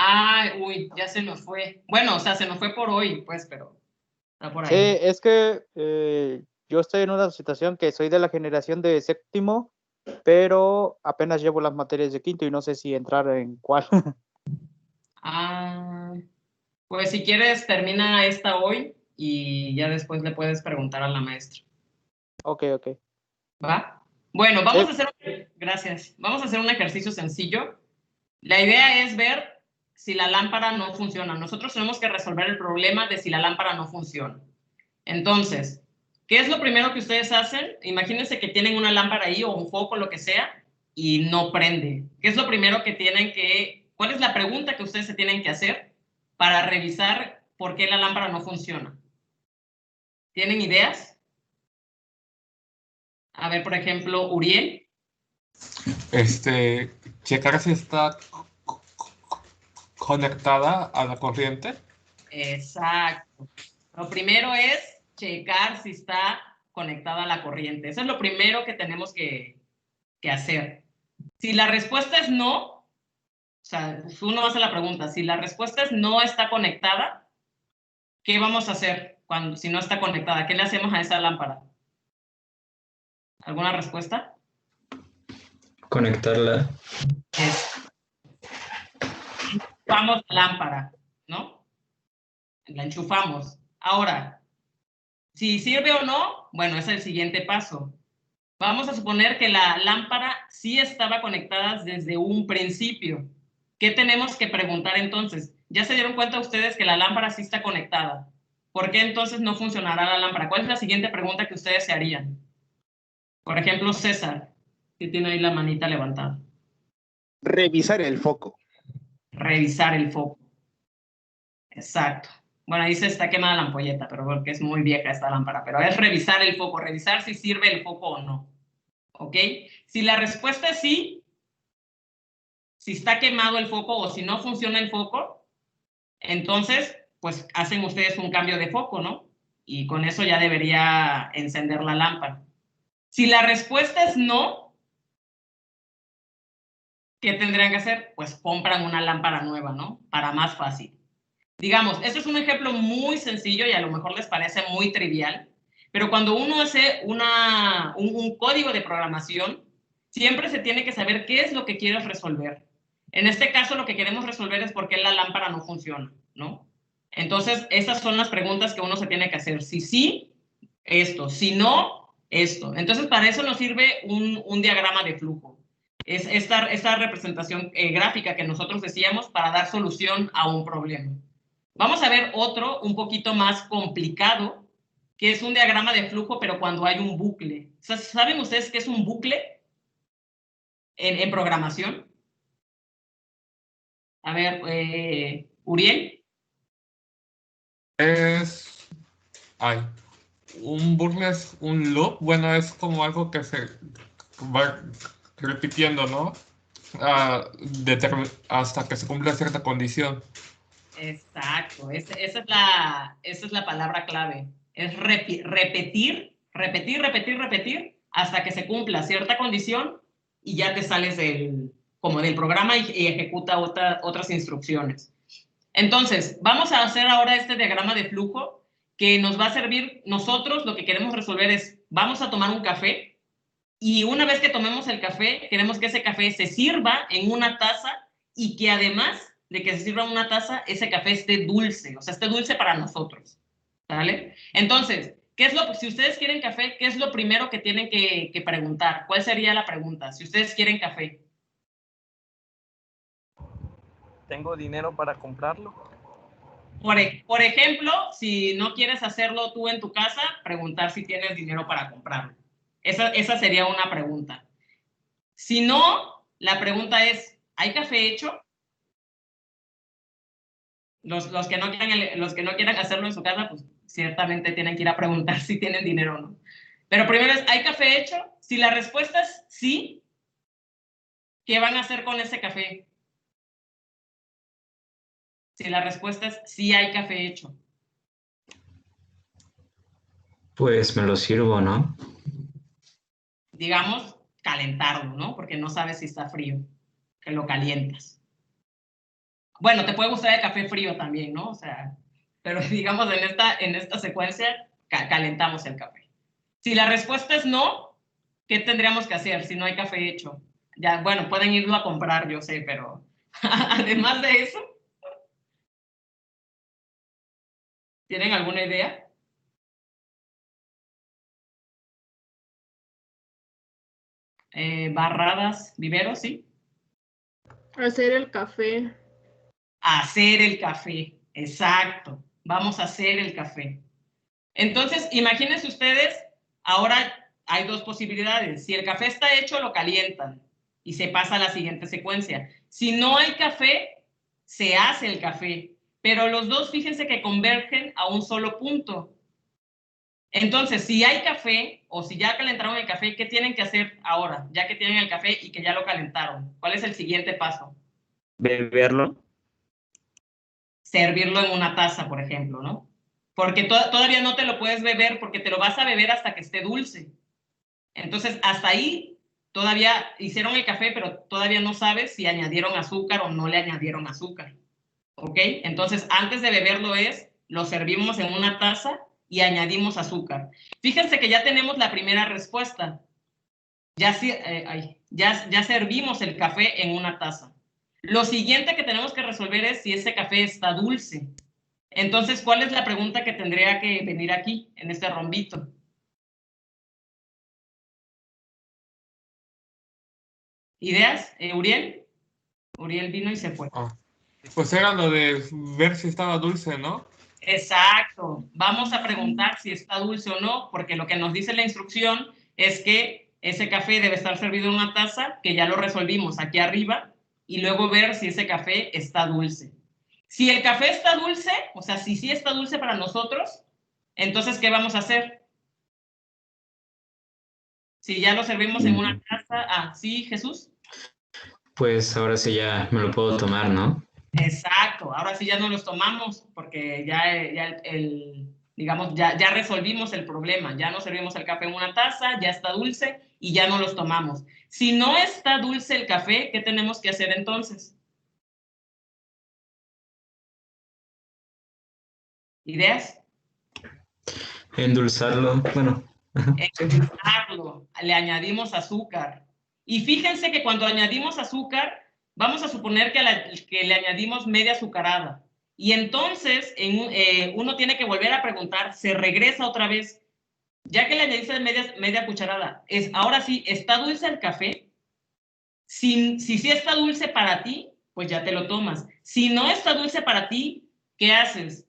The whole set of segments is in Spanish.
Ay, uy, ya se nos fue. Bueno, o sea, se nos fue por hoy, pues, pero está por Sí, ahí. es que yo estoy en una situación que soy de la generación de séptimo, pero apenas llevo las materias de quinto y no sé si entrar en cuál. Ah, pues si quieres, termina esta hoy y ya después le puedes preguntar a la maestra. Ok, ok. ¿Va? Bueno, Sí, gracias. Vamos a hacer un ejercicio sencillo. La idea es ver si la lámpara no funciona. Nosotros tenemos que resolver el problema de si la lámpara no funciona. Entonces, ¿qué es lo primero que ustedes hacen? Imagínense que tienen una lámpara ahí o un foco, lo que sea, y no prende. ¿Qué es lo primero que cuál es la pregunta que ustedes se tienen que hacer para revisar por qué la lámpara no funciona? ¿Tienen ideas? A ver, por ejemplo, Uriel. Checar si está conectada a la corriente. Exacto. Lo primero es checar si está conectada a la corriente. Eso es lo primero que tenemos que hacer. Si la respuesta es no, o sea, uno hace la pregunta, si la respuesta es no está conectada, ¿qué vamos a hacer si no está conectada? ¿Qué le hacemos a esa lámpara? ¿Alguna respuesta? Conectarla. Enchufamos la lámpara, ¿no? La enchufamos. Ahora, si sirve o no, bueno, es el siguiente paso. Vamos a suponer que la lámpara sí estaba conectada desde un principio. ¿Qué tenemos que preguntar entonces? Ya se dieron cuenta ustedes que la lámpara sí está conectada. ¿Por qué entonces no funcionará la lámpara? ¿Cuál es la siguiente pregunta que ustedes se harían? Por ejemplo, César, que tiene ahí la manita levantada. Revisar el foco. Revisar el foco. Exacto. Bueno, ahí se está quemada la ampolleta, pero porque es muy vieja esta lámpara. Pero es revisar el foco, revisar si sirve el foco o no. ¿Ok? Si la respuesta es sí, si está quemado el foco o si no funciona el foco, entonces, pues hacen ustedes un cambio de foco, ¿no? Y con eso ya debería encender la lámpara. Si la respuesta es no, ¿qué tendrían que hacer? Pues compran una lámpara nueva, ¿no? Para más fácil. Digamos, esto es un ejemplo muy sencillo y a lo mejor les parece muy trivial, pero cuando uno hace un código de programación, siempre se tiene que saber qué es lo que quieres resolver. En este caso, lo que queremos resolver es por qué la lámpara no funciona, ¿no? Entonces, esas son las preguntas que uno se tiene que hacer. Si sí, esto. Si no, esto. Entonces, para eso nos sirve un diagrama de flujo. Es esta representación gráfica que nosotros decíamos para dar solución a un problema. Vamos a ver otro un poquito más complicado, que es un diagrama de flujo, pero cuando hay un bucle. ¿Saben ustedes qué es un bucle en programación? A ver, Uriel. Un bucle es un loop. Bueno, es como algo que se va repitiendo, ¿no? Hasta que se cumpla cierta condición. Exacto, esa es la palabra clave. Es repetir, repetir, repetir, repetir hasta que se cumpla cierta condición y ya te sales como del programa y ejecuta otras instrucciones. Entonces, vamos a hacer ahora este diagrama de flujo que nos va a servir. Nosotros lo que queremos resolver es, vamos a tomar un café y una vez que tomemos el café, queremos que ese café se sirva en una taza y que además de que se sirva en una taza, ese café esté dulce, o sea, esté dulce para nosotros, ¿vale? Entonces, si ustedes quieren café, ¿qué es lo primero que tienen que preguntar? ¿Cuál sería la pregunta? Si ustedes quieren café. ¿Tengo dinero para comprarlo? Por ejemplo, si no quieres hacerlo tú en tu casa, preguntar si tienes dinero para comprarlo. Esa sería una pregunta. Si no, la pregunta es, ¿hay café hecho? Los que no quieran hacerlo en su casa, pues ciertamente tienen que ir a preguntar si tienen dinero o no. Pero primero es, ¿hay café hecho? Si la respuesta es sí, ¿qué van a hacer con ese café? Si la respuesta es sí hay café hecho. Pues me lo sirvo, ¿no? Digamos, calentarlo, ¿no? Porque no sabes si está frío, que lo calientas. Bueno, te puede gustar el café frío también, ¿no? O sea, pero digamos en esta secuencia calentamos el café. Si la respuesta es no, ¿qué tendríamos que hacer si no hay café hecho? Ya, bueno, pueden irlo a comprar, yo sé, pero además de eso, ¿tienen alguna idea? Barradas, viveros, ¿sí? Hacer el café. Hacer el café, exacto. Vamos a hacer el café. Entonces, imagínense ustedes, ahora hay dos posibilidades. Si el café está hecho, lo calientan y se pasa a la siguiente secuencia. Si no hay café, se hace el café. Pero los dos, fíjense que convergen a un solo punto. Entonces, si hay café o si ya calentaron el café, ¿qué tienen que hacer ahora? Ya que tienen el café y que ya lo calentaron. ¿Cuál es el siguiente paso? Beberlo. Servirlo en una taza, por ejemplo, ¿no? Porque todavía no te lo puedes beber porque te lo vas a beber hasta que esté dulce. Entonces, hasta ahí todavía hicieron el café, pero todavía no sabes si añadieron azúcar o no le añadieron azúcar. ¿Ok? Entonces, antes de beberlo lo servimos en una taza y añadimos azúcar. Fíjense que ya tenemos la primera respuesta. Ya servimos el café en una taza. Lo siguiente que tenemos que resolver es si ese café está dulce. Entonces, ¿cuál es la pregunta que tendría que venir aquí, en este rombito? ¿Ideas? ¿Uriel? Uriel vino y se fue. Pues era lo de ver si estaba dulce, ¿no? Exacto. Vamos a preguntar si está dulce o no, porque lo que nos dice la instrucción es que ese café debe estar servido en una taza, que ya lo resolvimos aquí arriba, y luego ver si ese café está dulce. Si el café está dulce, o sea, si sí está dulce para nosotros, entonces, ¿qué vamos a hacer? Si ya lo servimos en una taza, ¿sí, Jesús? Pues ahora sí ya me lo puedo tomar, ¿no? Exacto, ahora sí ya no los tomamos porque digamos, ya resolvimos el problema, ya nos servimos el café en una taza, ya está dulce y ya no los tomamos. Si no está dulce el café, ¿qué tenemos que hacer entonces? ¿Ideas? Endulzarlo, bueno. Endulzarlo, le añadimos azúcar. Y fíjense que cuando añadimos azúcar, vamos a suponer que le añadimos media azucarada. Y entonces uno tiene que volver a preguntar, se regresa otra vez, ya que le añadiste media cucharada, ahora sí, ¿está dulce el café? Si sí está dulce para ti, pues ya te lo tomas. Si no está dulce para ti, ¿qué haces?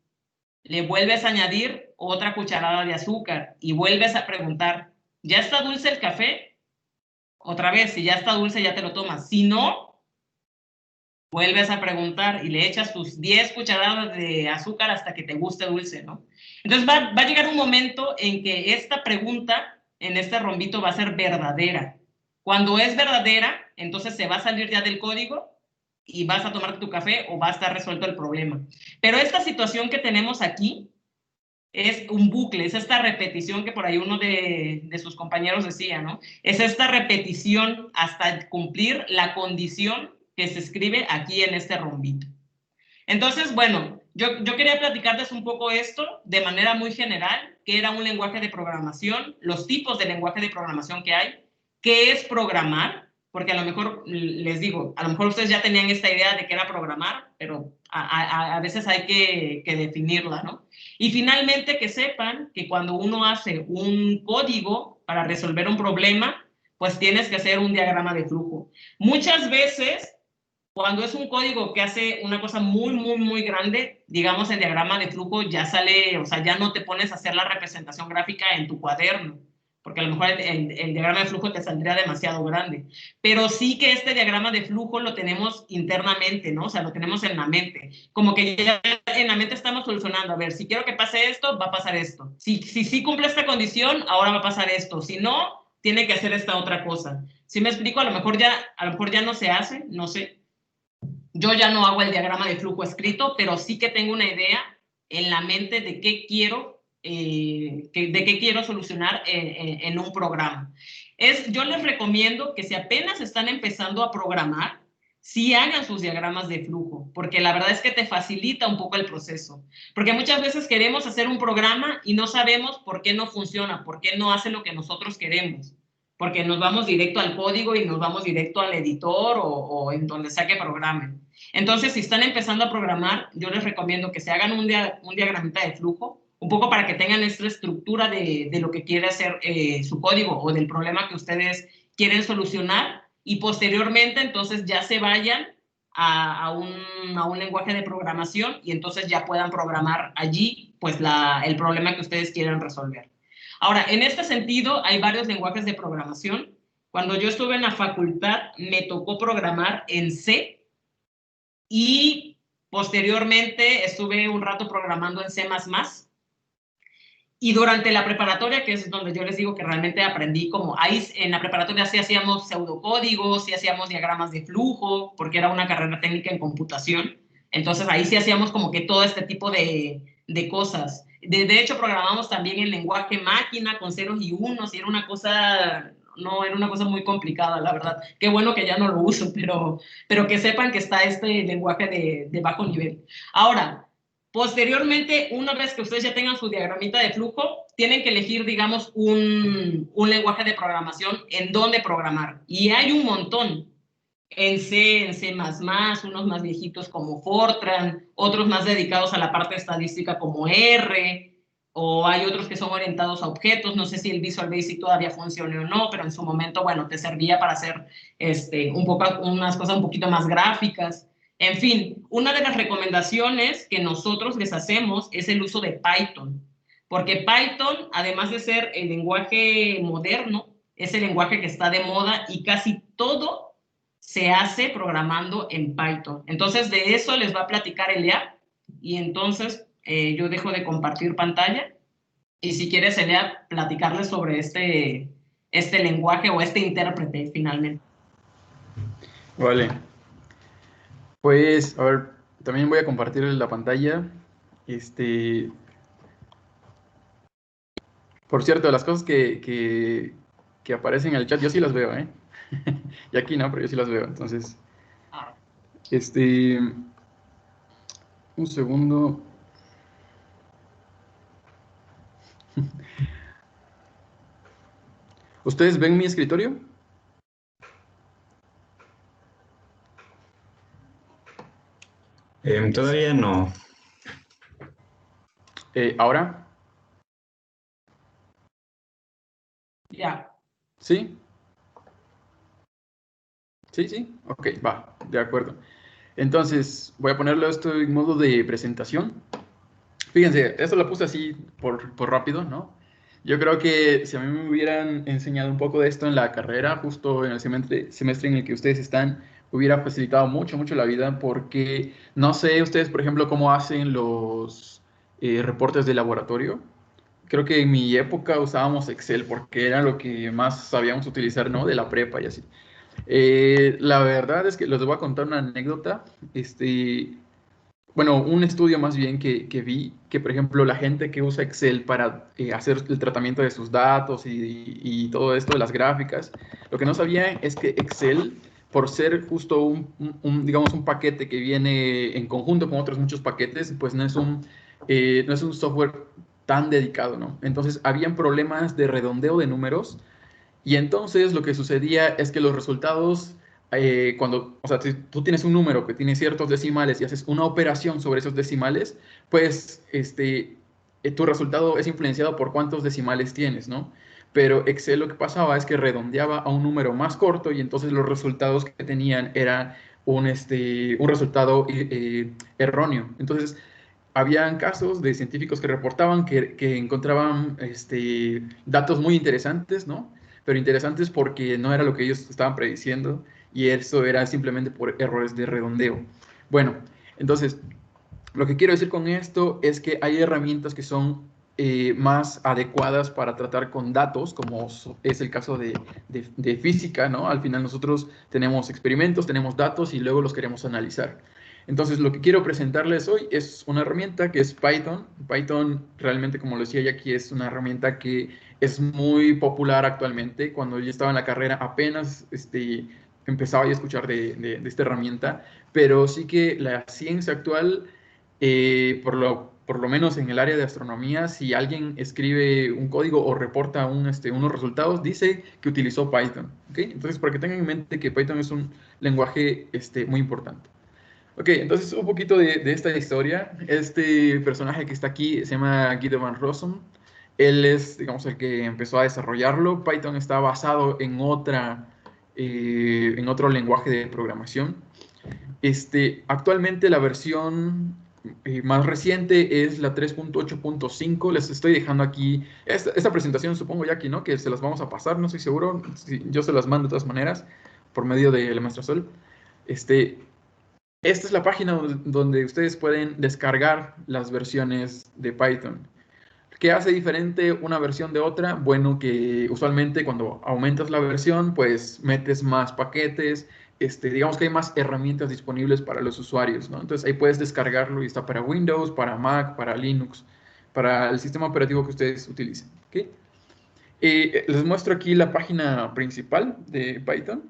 Le vuelves a añadir otra cucharada de azúcar y vuelves a preguntar, ¿ya está dulce el café? Otra vez, si ya está dulce, ya te lo tomas. Si no, vuelves a preguntar y le echas tus 10 cucharadas de azúcar hasta que te guste dulce, ¿no? Entonces va a llegar un momento en que esta pregunta en este rombito va a ser verdadera. Cuando es verdadera, entonces se va a salir ya del código y vas a tomar tu café o va a estar resuelto el problema. Pero esta situación que tenemos aquí es un bucle, es esta repetición que por ahí uno de sus compañeros decía, ¿no? Es esta repetición hasta cumplir la condición que se escribe aquí en este rombito. Entonces, bueno, yo quería platicarles un poco esto de manera muy general, qué era un lenguaje de programación, los tipos de lenguaje de programación que hay, qué es programar, porque a lo mejor, les digo, a lo mejor ustedes ya tenían esta idea de qué era programar, pero a veces hay que definirla, ¿no? Y finalmente que sepan que cuando uno hace un código para resolver un problema, pues tienes que hacer un diagrama de flujo. Muchas veces, cuando es un código que hace una cosa muy, muy, muy grande, digamos el diagrama de flujo ya sale, o sea, ya no te pones a hacer la representación gráfica en tu cuaderno, porque a lo mejor el diagrama de flujo te saldría demasiado grande. Pero sí que este diagrama de flujo lo tenemos internamente, ¿no? O sea, lo tenemos en la mente. Como que ya en la mente estamos solucionando, a ver, si quiero que pase esto, va a pasar esto. Si cumple esta condición, ahora va a pasar esto. Si no, tiene que hacer esta otra cosa. ¿Sí me explico? A lo mejor ya no se hace, no sé. Yo ya no hago el diagrama de flujo escrito, pero sí que tengo una idea en la mente de qué quiero, solucionar en un programa. Yo les recomiendo que si apenas están empezando a programar, sí hagan sus diagramas de flujo, porque la verdad es que te facilita un poco el proceso. Porque muchas veces queremos hacer un programa y no sabemos por qué no funciona, por qué no hace lo que nosotros queremos. Porque nos vamos directo al código y nos vamos directo al editor o en donde sea que programen. Entonces, si están empezando a programar, yo les recomiendo que se hagan un diagramita de flujo, un poco para que tengan esta estructura de lo que quiere hacer su código o del problema que ustedes quieren solucionar, y posteriormente entonces ya se vayan a un lenguaje de programación y entonces ya puedan programar allí pues el problema que ustedes quieren resolver. Ahora, en este sentido hay varios lenguajes de programación. Cuando yo estuve en la facultad me tocó programar en C y posteriormente estuve un rato programando en C++. Y durante la preparatoria, que es donde yo les digo que realmente aprendí, como ahí en la preparatoria sí hacíamos pseudocódigos, sí hacíamos diagramas de flujo, porque era una carrera técnica en computación. Entonces ahí sí hacíamos como que todo este tipo de cosas. De hecho, programamos también en lenguaje máquina con ceros y unos, y era una cosa, no, era una cosa muy complicada, la verdad. Qué bueno que ya no lo uso, pero que sepan que está este lenguaje de bajo nivel. Ahora, posteriormente, una vez que ustedes ya tengan su diagramita de flujo, tienen que elegir, digamos, un lenguaje de programación en donde programar. Y hay un montón. En C, en C++, unos más viejitos como Fortran, otros más dedicados a la parte estadística como R, o hay otros que son orientados a objetos. No sé si el Visual Basic todavía funcione o no, pero en su momento, bueno, te servía para hacer unas cosas un poquito más gráficas. En fin, una de las recomendaciones que nosotros les hacemos es el uso de Python, porque Python, además de ser el lenguaje moderno, es el lenguaje que está de moda y casi todo se hace programando en Python. Entonces, de eso les va a platicar Elea, y entonces yo dejo de compartir pantalla, y si quieres, Elea, platicarles sobre este lenguaje o este intérprete finalmente. Vale. Pues, a ver, también voy a compartir la pantalla. Por cierto, las cosas que aparecen en el chat, yo sí las veo, ¿eh? Y aquí no, pero yo sí las veo. Entonces, un segundo. ¿Ustedes ven mi escritorio? Todavía no. ¿Ahora? Ya. ¿Sí? Sí. Ok, va, de acuerdo. Entonces, voy a ponerlo esto en modo de presentación. Fíjense, esto lo puse así por rápido, ¿no? Yo creo que si a mí me hubieran enseñado un poco de esto en la carrera, justo en el semestre en el que ustedes están, hubiera facilitado mucho la vida, porque no sé ustedes, por ejemplo, cómo hacen los reportes de laboratorio. Creo que en mi época usábamos Excel porque era lo que más sabíamos utilizar, ¿no? De la prepa y así. La verdad es que les voy a contar una anécdota. Bueno, un estudio más bien que vi, que por ejemplo la gente que usa Excel para hacer el tratamiento de sus datos y todo esto de las gráficas, lo que no sabían es que Excel, por ser justo digamos, un paquete que viene en conjunto con otros muchos paquetes, pues no es un software tan dedicado, ¿no? Entonces, habían problemas de redondeo de números, y entonces lo que sucedía es que los resultados, o sea, si tú tienes un número que tiene ciertos decimales y haces una operación sobre esos decimales, pues tu resultado es influenciado por cuántos decimales tienes, ¿no? Pero Excel lo que pasaba es que redondeaba a un número más corto, y entonces los resultados que tenían eran un resultado erróneo. Entonces, habían casos de científicos que reportaban que encontraban datos muy interesantes, ¿no? Pero interesantes porque no era lo que ellos estaban prediciendo, y eso era simplemente por errores de redondeo. Bueno, entonces, lo que quiero decir con esto es que hay herramientas que son más adecuadas para tratar con datos, como es el caso de física, ¿no? Al final nosotros tenemos experimentos, tenemos datos y luego los queremos analizar. Entonces, lo que quiero presentarles hoy es una herramienta que es Python. Python realmente, como lo decía Jackie, es una herramienta que es muy popular actualmente. Cuando yo estaba en la carrera apenas empezaba yo a escuchar de esta herramienta, pero sí que la ciencia actual, por lo menos en el área de astronomía, si alguien escribe un código o reporta unos resultados, dice que utilizó Python. ¿Okay? Entonces, para que tengan en mente que Python es un lenguaje muy importante. Ok, entonces un poquito de esta historia. Este personaje que está aquí se llama Guido van Rossum. Él es, digamos, el que empezó a desarrollarlo. Python está basado en otro lenguaje de programación. Actualmente la versión más reciente es la 3.8.5. Les estoy dejando aquí esta presentación, supongo ya aquí, ¿no? Que se las vamos a pasar, no estoy seguro. Yo se las mando de todas maneras por medio de la maestra Sol. Esta es la página donde ustedes pueden descargar las versiones de Python. ¿Qué hace diferente una versión de otra? Bueno, que usualmente cuando aumentas la versión, pues metes más paquetes, digamos que hay más herramientas disponibles para los usuarios, ¿no? Entonces ahí puedes descargarlo y está para Windows, para Mac, para Linux, para el sistema operativo que ustedes utilicen. ¿Okay? Les muestro aquí la página principal de Python.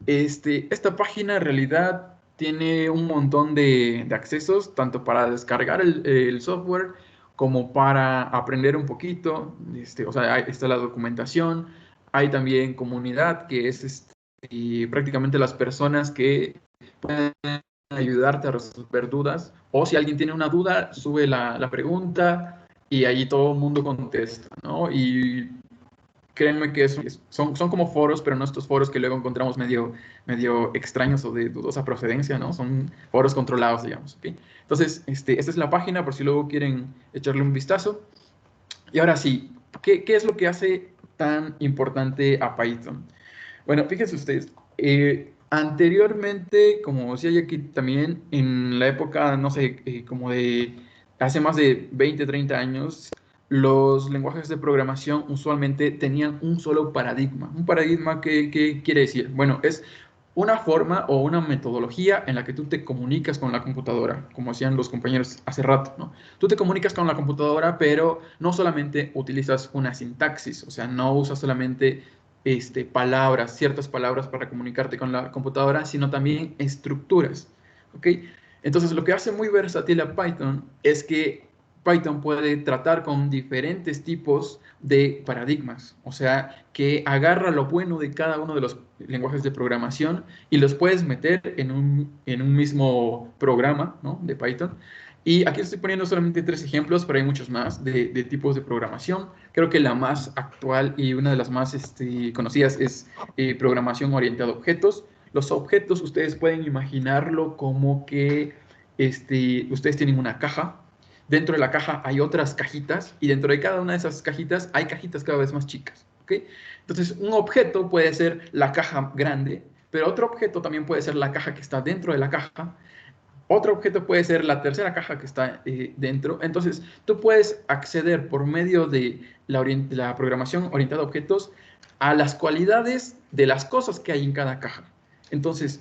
Esta página en realidad tiene un montón de accesos, tanto para descargar el software como para aprender un poquito. O sea, ahí está la documentación, hay también comunidad, que es prácticamente las personas que pueden ayudarte a resolver dudas, o si alguien tiene una duda, sube la pregunta y allí todo el mundo contesta, ¿no? Y créanme que son como foros, pero no estos foros que luego encontramos medio extraños o de dudosa procedencia, ¿no? Son foros controlados, digamos, ¿ok? Entonces, esta es la página por si luego quieren echarle un vistazo. Y ahora sí, ¿qué es lo que hace tan importante a Python? Bueno, fíjense ustedes, anteriormente, como decía yo aquí también, en la época, no sé, como de hace más de 20, 30 años, los lenguajes de programación usualmente tenían un solo paradigma. ¿Un paradigma qué quiere decir? Bueno, es una forma o una metodología en la que tú te comunicas con la computadora, como decían los compañeros hace rato, ¿no? Tú te comunicas con la computadora, pero no solamente utilizas una sintaxis, o sea, no usas solamente ciertas palabras para comunicarte con la computadora, sino también estructuras, ¿ok? Entonces, lo que hace muy versátil a Python es que Python puede tratar con diferentes tipos de paradigmas, o sea, que agarra lo bueno de cada uno de los lenguajes de programación y los puedes meter en un mismo programa, ¿no? De Python. Y aquí estoy poniendo solamente 3 ejemplos, pero hay muchos más de tipos de programación. Creo que la más actual y una de las más conocidas es programación orientada a objetos. Los objetos ustedes pueden imaginarlo como que ustedes tienen una caja. Dentro de la caja hay otras cajitas y dentro de cada una de esas cajitas hay cajitas cada vez más chicas. ¿Okay? Entonces, un objeto puede ser la caja grande, pero otro objeto también puede ser la caja que está dentro de la caja. Otro objeto puede ser la tercera caja que está dentro. Entonces, tú puedes acceder por medio de la programación orientada a objetos a las cualidades de las cosas que hay en cada caja. Entonces,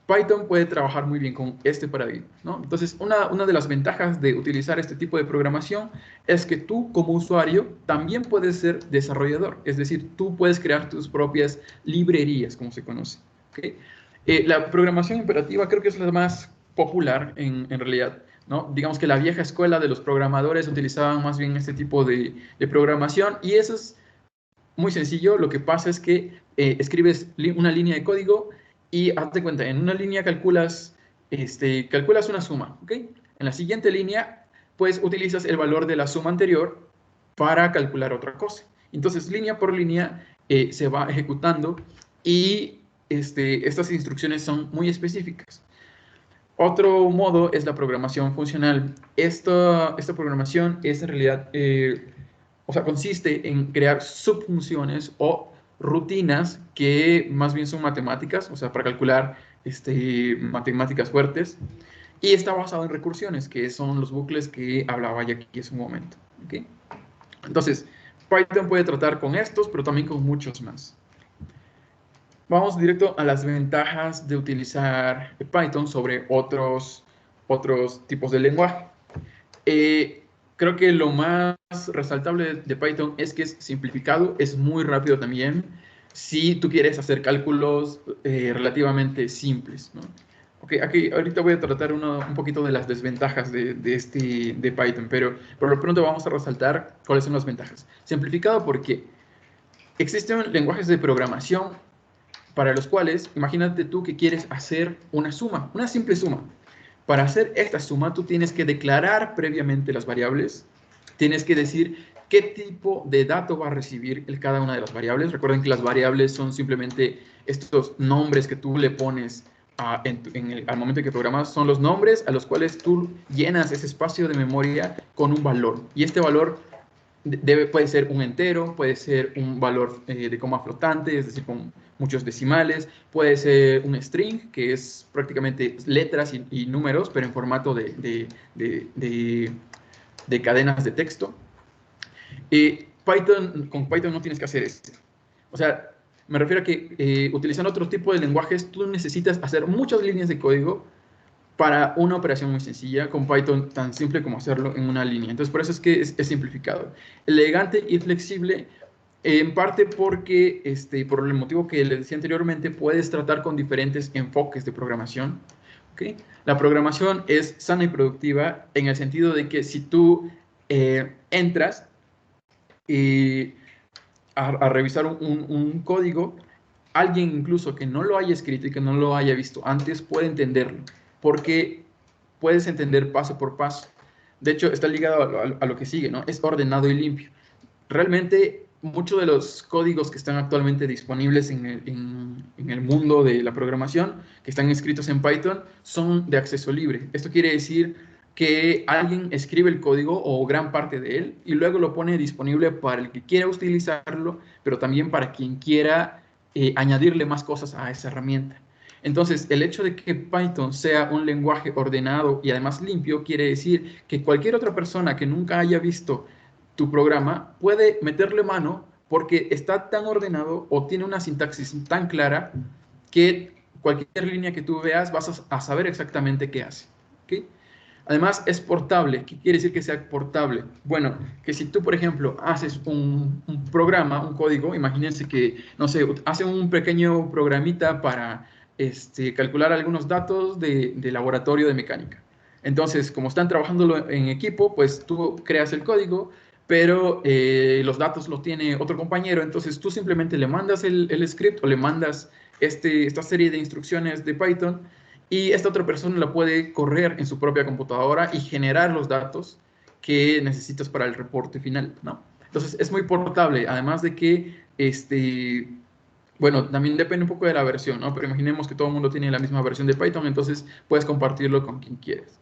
Python puede trabajar muy bien con este paradigma, ¿no? Entonces, una de las ventajas de utilizar este tipo de programación es que tú, como usuario, también puedes ser desarrollador. Es decir, tú puedes crear tus propias librerías, como se conoce. ¿Okay? La programación imperativa creo que es la más popular en realidad, ¿no? Digamos que la vieja escuela de los programadores utilizaban más bien este tipo de programación y eso es muy sencillo. Lo que pasa es que escribes una línea de código y hazte cuenta, en una línea calculas una suma, ¿ok? En la siguiente línea, pues utilizas el valor de la suma anterior para calcular otra cosa. Entonces, línea por línea se va ejecutando y estas instrucciones son muy específicas. Otro modo es la programación funcional. Esta programación es en realidad, consiste en crear subfunciones o rutinas que más bien son matemáticas, o sea, para calcular matemáticas fuertes, y está basado en recursiones, que son los bucles que hablaba ya aquí hace un momento. ¿Okay? Entonces, Python puede tratar con estos, pero también con muchos más. Vamos directo a las ventajas de utilizar Python sobre otros tipos de lenguaje. Creo que lo más resaltable de Python es que es simplificado, es muy rápido también. si tú quieres hacer cálculos relativamente simples, ¿no? Ok, aquí ahorita voy a tratar un poquito de las desventajas de Python, pero por lo pronto vamos a resaltar cuáles son las ventajas. Simplificado porque existen lenguajes de programación para los cuales, imagínate tú que quieres hacer una suma, una simple suma. Para hacer esta suma, tú tienes que declarar previamente las variables, tienes que decir qué tipo de dato va a recibir cada una de las variables. Recuerden que las variables son simplemente estos nombres que tú le pones al momento en que programas, son los nombres a los cuales tú llenas ese espacio de memoria con un valor. Y este valor puede ser un entero, puede ser un valor de coma flotante, es decir, con muchos decimales, puede ser un string, que es prácticamente letras y números, pero en formato de cadenas de texto. Con Python no tienes que hacer eso. O sea, me refiero a que utilizando otro tipo de lenguajes, tú necesitas hacer muchas líneas de código para una operación muy sencilla, con Python tan simple como hacerlo en una línea. Entonces, por eso es que es simplificado. Elegante y flexible, en parte porque, por el motivo que les decía anteriormente, puedes tratar con diferentes enfoques de programación. ¿Okay? La programación es sana y productiva en el sentido de que si tú entras a revisar un código, alguien incluso que no lo haya escrito y que no lo haya visto antes puede entenderlo, porque puedes entender paso por paso. De hecho, está ligado a lo que sigue, ¿no? Es ordenado y limpio. Realmente, muchos de los códigos que están actualmente disponibles en el mundo de la programación, que están escritos en Python, son de acceso libre. Esto quiere decir que alguien escribe el código o gran parte de él y luego lo pone disponible para el que quiera utilizarlo, pero también para quien quiera añadirle más cosas a esa herramienta. Entonces, el hecho de que Python sea un lenguaje ordenado y además limpio quiere decir que cualquier otra persona que nunca haya visto tu programa puede meterle mano porque está tan ordenado o tiene una sintaxis tan clara que cualquier línea que tú veas vas a saber exactamente qué hace. ¿Okay? Además, es portable. ¿Qué quiere decir que sea portable? Bueno, que si tú, por ejemplo, haces un programa, un código, imagínense que, no sé, hace un pequeño programita para calcular algunos datos de laboratorio de mecánica. Entonces, como están trabajando en equipo, pues tú creas el código, pero los datos los tiene otro compañero, entonces tú simplemente le mandas el script o le mandas esta serie de instrucciones de Python y esta otra persona la puede correr en su propia computadora y generar los datos que necesitas para el reporte final, ¿no? Entonces, es muy portable, además de que, bueno, también depende un poco de la versión, ¿no? Pero imaginemos que todo el mundo tiene la misma versión de Python, entonces puedes compartirlo con quien quieres.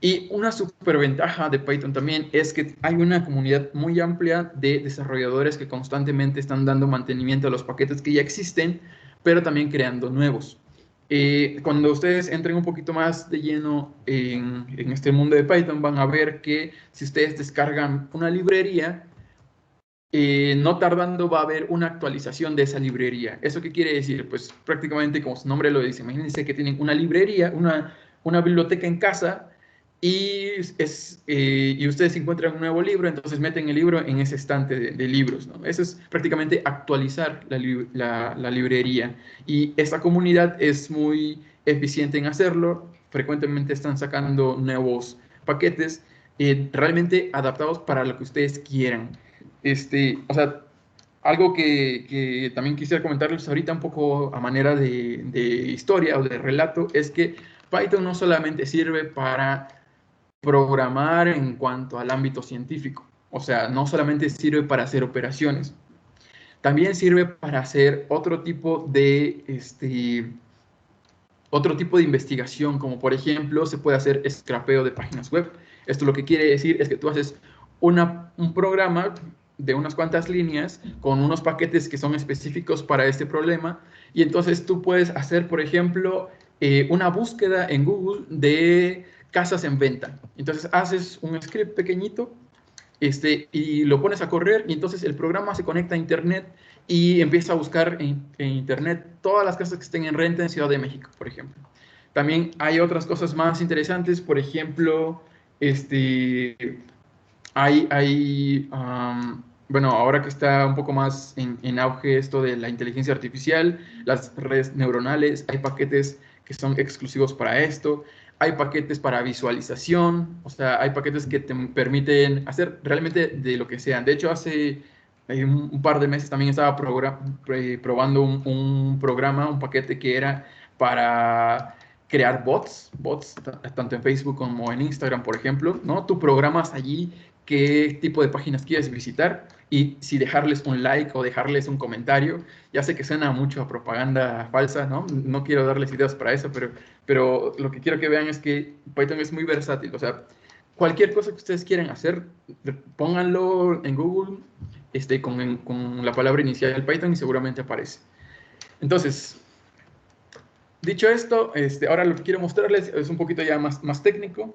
Y una superventaja de Python también es que hay una comunidad muy amplia de desarrolladores que constantemente están dando mantenimiento a los paquetes que ya existen, pero también creando nuevos. Cuando ustedes entren un poquito más de lleno en este mundo de Python, van a ver que si ustedes descargan una librería, no tardando va a haber una actualización de esa librería. ¿Eso qué quiere decir? Pues prácticamente como su nombre lo dice, imagínense que tienen una librería, una biblioteca en casa y ustedes encuentran un nuevo libro, entonces meten el libro en ese estante de libros, ¿no? Eso es prácticamente actualizar la librería. Y esta comunidad es muy eficiente en hacerlo, frecuentemente están sacando nuevos paquetes realmente adaptados para lo que ustedes quieran. O sea, algo que también quisiera comentarles ahorita un poco a manera de historia o de relato es que Python no solamente sirve para programar en cuanto al ámbito científico, o sea, no solamente sirve para hacer operaciones, también sirve para hacer otro tipo de investigación, como por ejemplo se puede hacer scrapeo de páginas web. Esto lo que quiere decir es que tú haces un programa de unas cuantas líneas con unos paquetes que son específicos para este problema y entonces tú puedes hacer, por ejemplo, una búsqueda en Google de casas en venta. Entonces haces un script pequeñito y lo pones a correr y entonces el programa se conecta a internet y empieza a buscar en internet todas las casas que estén en renta en Ciudad de México, por ejemplo. También hay otras cosas más interesantes, por ejemplo, bueno, ahora que está un poco más en auge esto de la inteligencia artificial, las redes neuronales, hay paquetes que son exclusivos para esto, hay paquetes para visualización, o sea, hay paquetes que te permiten hacer realmente de lo que sean. De hecho, hace un par de meses también estaba probando un programa, un paquete que era para crear bots, tanto en Facebook como en Instagram, por ejemplo, ¿no? Tú programas allí qué tipo de páginas quieres visitar y si dejarles un like o dejarles un comentario. Ya sé que suena mucho a propaganda falsa, ¿no? No quiero darles ideas para eso, pero lo que quiero que vean es que Python es muy versátil. O sea, cualquier cosa que ustedes quieran hacer, pónganlo en Google con la palabra inicial Python y seguramente aparece. Entonces, dicho esto, ahora lo que quiero mostrarles es un poquito ya más técnico.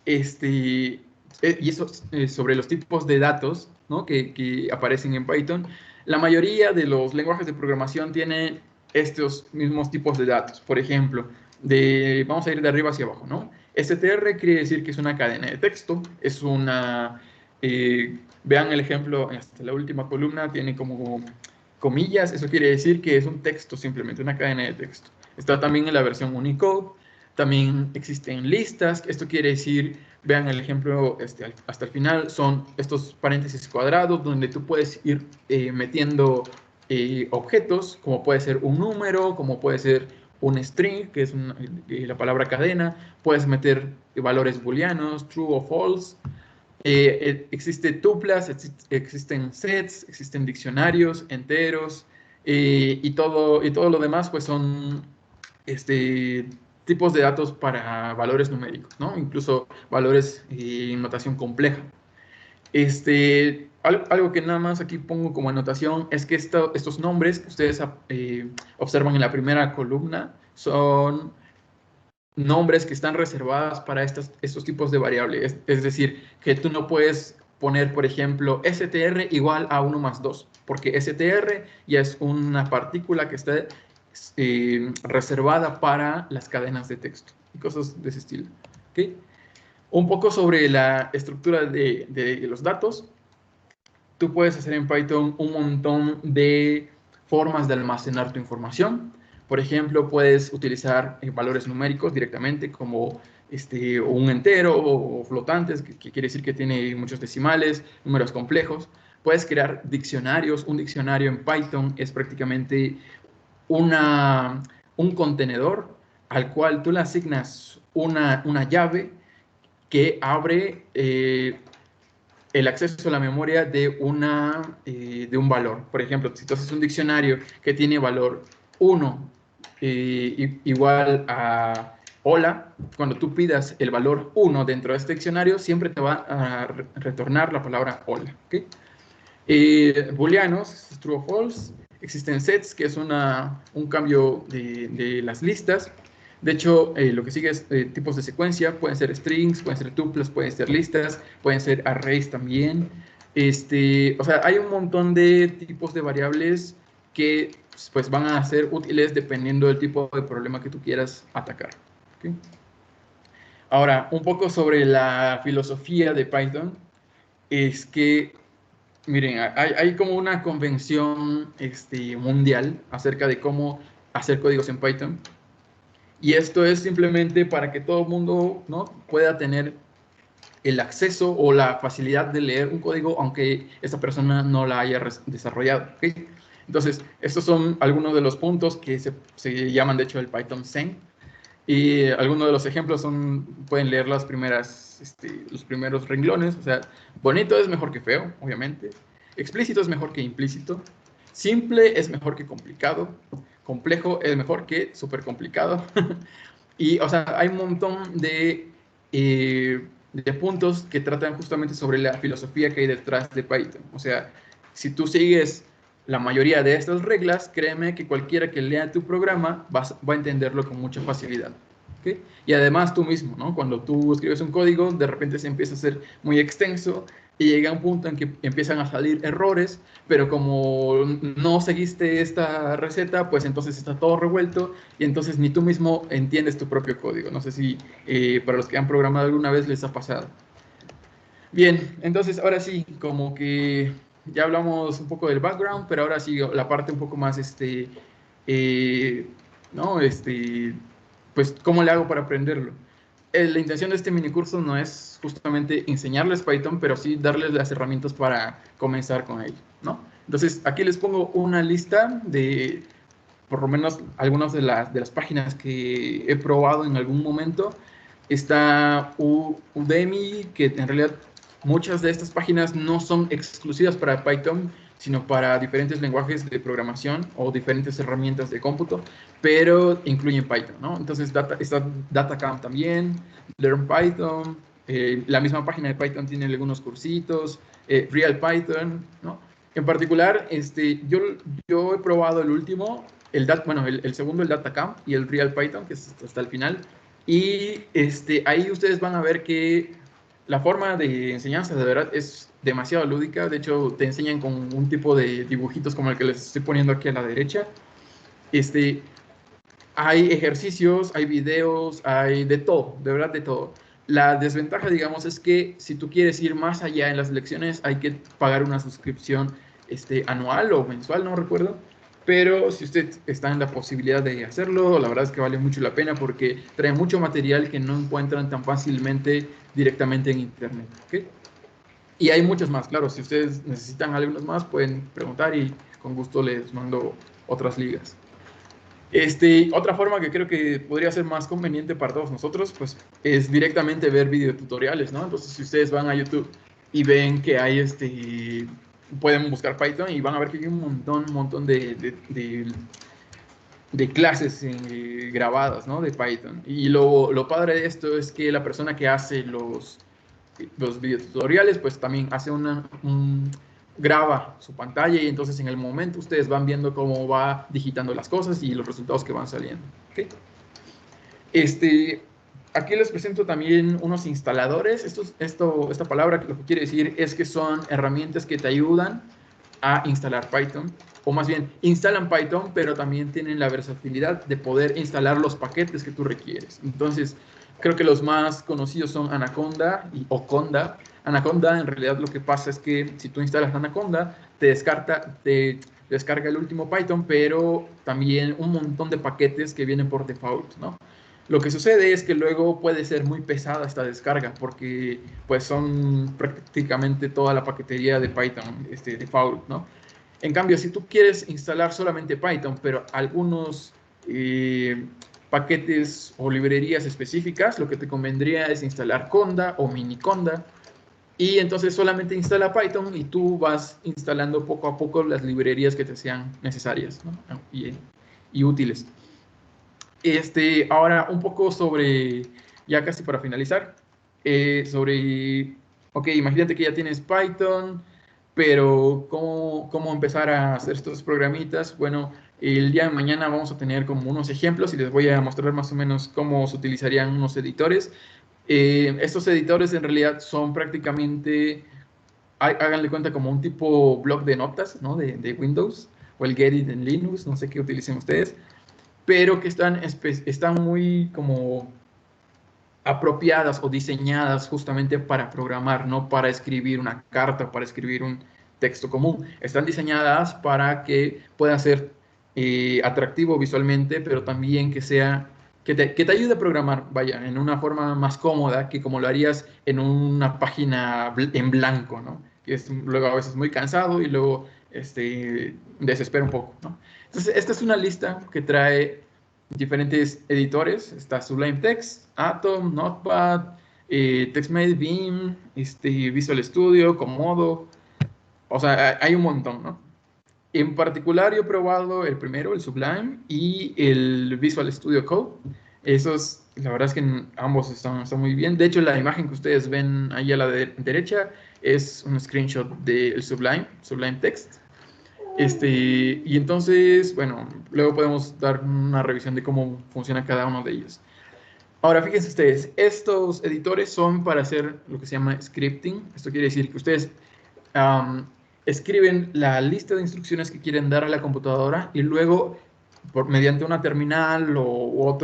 Y eso sobre los tipos de datos, ¿no? que aparecen en Python. La mayoría de los lenguajes de programación tienen estos mismos tipos de datos. Por ejemplo, vamos a ir de arriba hacia abajo, ¿no? str quiere decir que es una cadena de texto, es una... vean el ejemplo, hasta la última columna tiene como comillas, eso quiere decir que es un texto simplemente, una cadena de texto. Está también en la versión Unicode. También existen listas, esto quiere decir, vean el ejemplo hasta el final, son estos paréntesis cuadrados donde tú puedes ir metiendo objetos, como puede ser un número, como puede ser un string, que es la palabra cadena, puedes meter valores booleanos, true o false, existen tuplas, existen sets, existen diccionarios, enteros, y todo lo demás pues son tipos de datos para valores numéricos, ¿no? Incluso valores en notación compleja. Algo que nada más aquí pongo como anotación es que estos nombres que ustedes observan en la primera columna son nombres que están reservadas para estos tipos de variables. Es decir, que tú no puedes poner, por ejemplo, str igual a 1 más 2, porque str ya es una partícula que está reservada para las cadenas de texto y cosas de ese estilo. ¿Okay? Un poco sobre la estructura de los datos. Tú puedes hacer en Python un montón de formas de almacenar tu información. Por ejemplo, puedes utilizar valores numéricos directamente como un entero o flotantes, que quiere decir que tiene muchos decimales, números complejos. Puedes crear diccionarios. Un diccionario en Python es prácticamente un contenedor al cual tú le asignas una llave que abre el acceso a la memoria de un valor. Por ejemplo, si tú haces un diccionario que tiene valor 1 igual a hola, cuando tú pidas el valor 1 dentro de este diccionario, siempre te va a retornar la palabra hola. ¿Okay? Booleanos, true o false. Existen sets, que es un cambio de las listas. De hecho, lo que sigue es tipos de secuencia. Pueden ser strings, pueden ser tuples, pueden ser listas, pueden ser arrays también. O sea, hay un montón de tipos de variables que pues, van a ser útiles dependiendo del tipo de problema que tú quieras atacar. ¿Okay? Ahora, un poco sobre la filosofía de Python. Es que miren, hay como una convención mundial acerca de cómo hacer códigos en Python. Y esto es simplemente para que todo el mundo, ¿no?, pueda tener el acceso o la facilidad de leer un código aunque esta persona no la haya desarrollado. ¿Okay? Entonces, estos son algunos de los puntos que se llaman, de hecho, el Python Zen. Y algunos de los ejemplos pueden leer los primeros renglones. O sea, bonito es mejor que feo, obviamente. Explícito es mejor que implícito. Simple es mejor que complicado. Complejo es mejor que súper complicado. Y, o sea, hay un montón de puntos que tratan justamente sobre la filosofía que hay detrás de Python. O sea, si tú sigues la mayoría de estas reglas, créeme que cualquiera que lea tu programa va a entenderlo con mucha facilidad. ¿Okay? Y además tú mismo, ¿no? Cuando tú escribes un código, de repente se empieza a hacer muy extenso y llega un punto en que empiezan a salir errores, pero como no seguiste esta receta, pues entonces está todo revuelto y entonces ni tú mismo entiendes tu propio código. No sé si para los que han programado alguna vez les ha pasado. Bien, entonces ahora sí, como que ya hablamos un poco del background, pero ahora sí la parte un poco más, ¿no? Pues, ¿cómo le hago para aprenderlo? La intención de este minicurso no es justamente enseñarles Python, pero sí darles las herramientas para comenzar con ello, ¿no? Entonces, aquí les pongo una lista de, por lo menos, algunas de las páginas que he probado en algún momento. Está Udemy, que en realidad muchas de estas páginas no son exclusivas para Python, sino para diferentes lenguajes de programación o diferentes herramientas de cómputo, pero incluyen Python, ¿no? Entonces está Datacamp también, Learn Python, la misma página de Python tiene algunos cursitos, Real Python, ¿no? En particular, yo he probado el último, el segundo, el Datacamp, y el Real Python, que es hasta el final. Y ahí ustedes van a ver que la forma de enseñanza de verdad es demasiado lúdica. De hecho, te enseñan con un tipo de dibujitos como el que les estoy poniendo aquí a la derecha. Hay ejercicios, hay videos, hay de todo, de verdad de todo. La desventaja, digamos, es que si tú quieres ir más allá en las lecciones, hay que pagar una suscripción anual o mensual, no recuerdo. Pero si usted está en la posibilidad de hacerlo, la verdad es que vale mucho la pena porque trae mucho material que no encuentran tan fácilmente directamente en internet, ¿okay? Y hay muchos más, claro, si ustedes necesitan algunos más, pueden preguntar y con gusto les mando otras ligas. Otra forma que creo que podría ser más conveniente para todos nosotros, pues, es directamente ver videotutoriales, ¿no? Entonces, si ustedes van a YouTube y ven que hay pueden buscar Python y van a ver que hay un montón de clases grabadas, ¿no? De Python. Y lo padre de esto es que la persona que hace los videotutoriales, pues también hace graba su pantalla y entonces en el momento ustedes van viendo cómo va digitando las cosas y los resultados que van saliendo. ¿Okay? Aquí les presento también unos instaladores. Esta palabra lo que quiere decir es que son herramientas que te ayudan a instalar Python, o más bien instalan Python, pero también tienen la versatilidad de poder instalar los paquetes que tú requieres. Entonces, creo que los más conocidos son Anaconda o Conda. Anaconda, en realidad lo que pasa es que si tú instalas Anaconda, te descarga el último Python, pero también un montón de paquetes que vienen por default, ¿no? Lo que sucede es que luego puede ser muy pesada esta descarga porque pues son prácticamente toda la paquetería de Python default, ¿no? En cambio, si tú quieres instalar solamente Python, pero algunos paquetes o librerías específicas, lo que te convendría es instalar Conda o Miniconda, y entonces solamente instala Python y tú vas instalando poco a poco las librerías que te sean necesarias, ¿no? y útiles. Ahora un poco sobre, ya casi para finalizar, ok, imagínate que ya tienes Python, pero ¿cómo empezar a hacer estos programitas? Bueno, el día de mañana vamos a tener como unos ejemplos y les voy a mostrar más o menos cómo se utilizarían unos editores. Estos editores en realidad son prácticamente, háganle cuenta como un tipo bloc de notas, ¿no? de Windows, o el Gedit en Linux, no sé qué utilicen ustedes, pero que están muy como apropiadas o diseñadas justamente para programar, no para escribir una carta, para escribir un texto común. Están diseñadas para que pueda ser atractivo visualmente, pero también que te ayude a programar, vaya, en una forma más cómoda que como lo harías en una página en blanco, ¿no? Que es luego a veces muy cansado y luego desespera un poco, ¿no? Entonces, esta es una lista que trae diferentes editores. Está Sublime Text, Atom, Notepad, TextMate, Beam, Visual Studio, Komodo. O sea, hay un montón, ¿no? En particular, yo he probado el primero, el Sublime, y el Visual Studio Code. Esos, la verdad es que ambos están muy bien. De hecho, la imagen que ustedes ven ahí a la derecha es un screenshot del Sublime Text. Y entonces, bueno, luego podemos dar una revisión de cómo funciona cada uno de ellos. Ahora, fíjense ustedes, estos editores son para hacer lo que se llama scripting. Esto quiere decir que ustedes escriben la lista de instrucciones que quieren dar a la computadora y luego, mediante una terminal o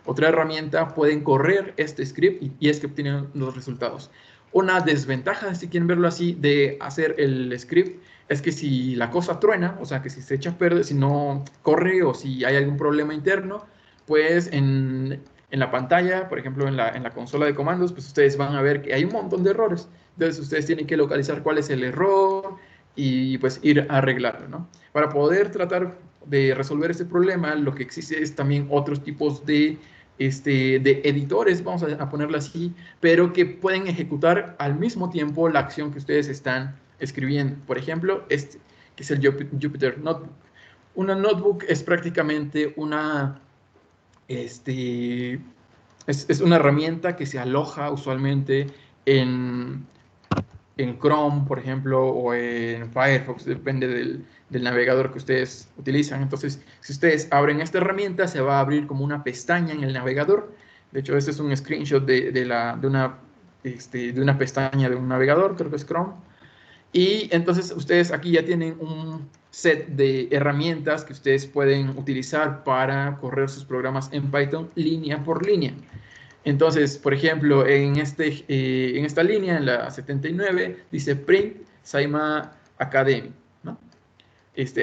otra herramienta, pueden correr este script y es que obtienen los resultados. Una desventaja, si quieren verlo así, de hacer el script es que si la cosa truena, o sea, que si se echa a perder, si no corre o si hay algún problema interno, pues en la pantalla, por ejemplo, en la consola de comandos, pues ustedes van a ver que hay un montón de errores. Entonces ustedes tienen que localizar cuál es el error y pues ir a arreglarlo, ¿no? Para poder tratar de resolver este problema, lo que existe es también otros tipos de editores, vamos a ponerlo así, pero que pueden ejecutar al mismo tiempo la acción que ustedes están escribiendo. Por ejemplo, que es el Jupyter Notebook. Una notebook es prácticamente es una herramienta que se aloja usualmente en Chrome, por ejemplo, o en Firefox, depende del navegador que ustedes utilizan. Entonces, si ustedes abren esta herramienta, se va a abrir como una pestaña en el navegador. De hecho, este es un screenshot de una pestaña de un navegador, creo que es Chrome. Y entonces ustedes aquí ya tienen un set de herramientas que ustedes pueden utilizar para correr sus programas en Python línea por línea. Entonces, por ejemplo, en esta línea, en la 79, dice print Saima Academy, ¿no?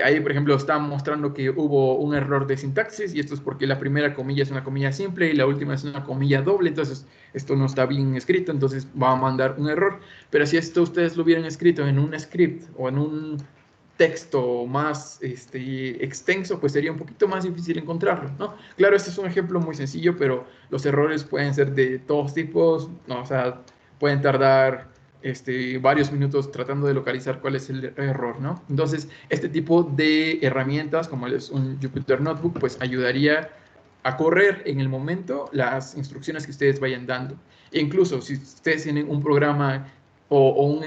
Ahí, por ejemplo, está mostrando que hubo un error de sintaxis y esto es porque la primera comilla es una comilla simple y la última es una comilla doble, entonces esto no está bien escrito, entonces va a mandar un error. Pero si esto ustedes lo hubieran escrito en un script o en un texto más extenso, pues sería un poquito más difícil encontrarlo, ¿no? Claro, este es un ejemplo muy sencillo, pero los errores pueden ser de todos tipos, ¿no? O sea, pueden tardar varios minutos tratando de localizar cuál es el error, ¿no? Entonces, este tipo de herramientas, como es un Jupyter Notebook, pues ayudaría a correr en el momento las instrucciones que ustedes vayan dando. E incluso, si ustedes tienen un programa o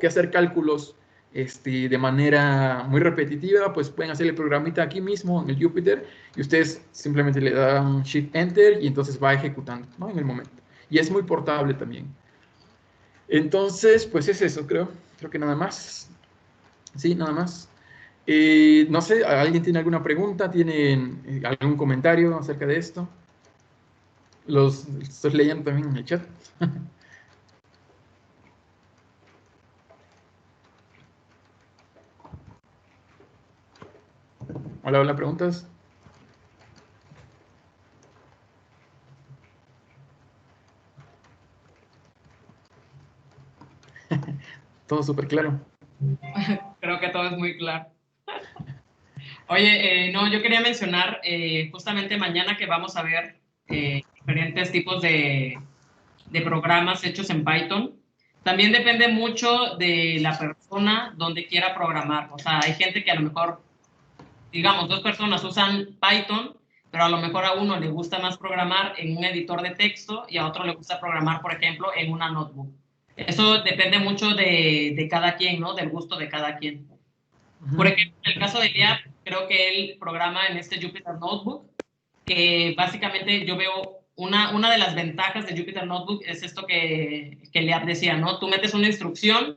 que hacer cálculos de manera muy repetitiva, pues pueden hacer el programita aquí mismo en el Jupyter y ustedes simplemente le dan Shift Enter y entonces va ejecutando, ¿no? En el momento. Y es muy portable también. Entonces, pues es eso, creo que nada más. Sí, nada más. No sé, ¿alguien tiene alguna pregunta? ¿Tienen algún comentario acerca de esto? Los estoy leyendo también en el chat. Hola, hola, ¿preguntas? Todo súper claro. Creo que todo es muy claro. Oye, no, yo quería mencionar justamente mañana que vamos a ver diferentes tipos de programas hechos en Python. También depende mucho de la persona donde quiera programar. O sea, hay gente que a lo mejor, digamos, dos personas usan Python, pero a lo mejor a uno le gusta más programar en un editor de texto y a otro le gusta programar, por ejemplo, en una notebook. Eso depende mucho de cada quien, ¿no? Del gusto de cada quien. Por ejemplo, en el caso de Liab, creo que él programa en este Jupyter Notebook, que básicamente yo veo una de las ventajas de Jupyter Notebook es esto que Liab decía, ¿no? Tú metes una instrucción